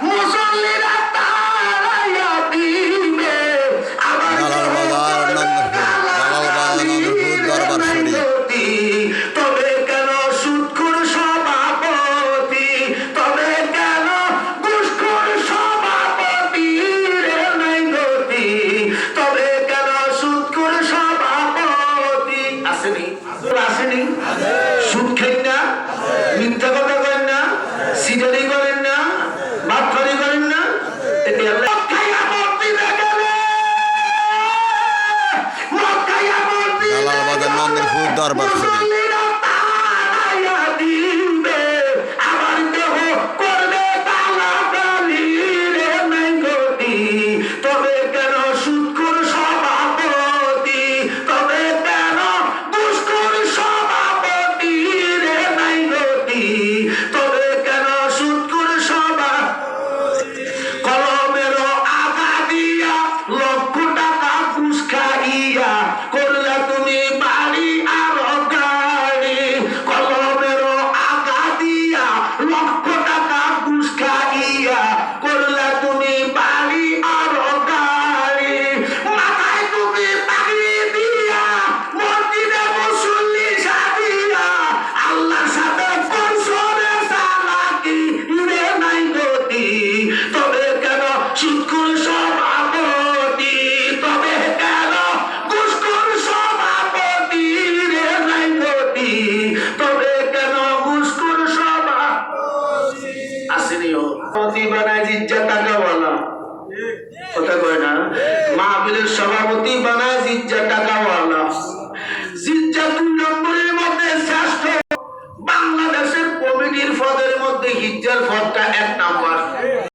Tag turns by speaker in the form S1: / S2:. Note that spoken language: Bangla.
S1: মুসল্লিরা তারাইয়া দিবে আমার
S2: দরবার শরীফ
S1: তবে কেন সুদখোর সভাপতি তবে কেন ঘুষখোর সভাপতি রে নাই গতি তবে কেন সুদখোর সভাপতি আসেনি আসেনি সুদ খাই না মিথ্যা কথা করেন না সিটারি করেন না বাটপারি করেন না এতে আল্লাহ খাইয়া মূর্তি দেখালে মক্কাইয়া মূর্তি
S2: জালালবাগের নন্দপুর দরবার শরীফ
S1: মুসল্লিরা তারাইয়া দিবে আমার দেহ করবে তালাতালি রে নাই গতি তবে কেন সুদখোর সভাপতি তবে কেন ঘুষখোর সভাপতি রে নাই গতি তবে কেন সুদখোর কলমেরও আগা দিয়া লক্ষ টাকা ঘুষ খাইয়া করলে তুমি বাড়ি আর গাড়ি কলমেরও আগা দিয়া লক্ষ টাকা ঘুষ খাইয়া করলে তুমি বাড়ি আর গাড়ি মাথায় তুমি পাগড়ি দিয়া মসজিদে মুসল্লি সাজিয়া আল্লাহর সাথে কনসরে সালাকি রে নাই গতি তবে কেন সুদখোর সভাপতি তবে কেন ঘুষখোর সভাপতি রে নাই গতি তবে কেন ঘুষখোর সভাপতি আসেনিও সভাপতি বানায় জিজ্জা টাকাওয়ালা কথা কয় না মাহফিলের সভাপতি বানায় জিজ্জা টাকাওয়ালা জিজ্জা 2 নম্বরের মধ্যে শ্রেষ্ঠ বাংলাদেশের কমিটির পদের মধ্যে হিজ্জার পদটা 1 নম্বর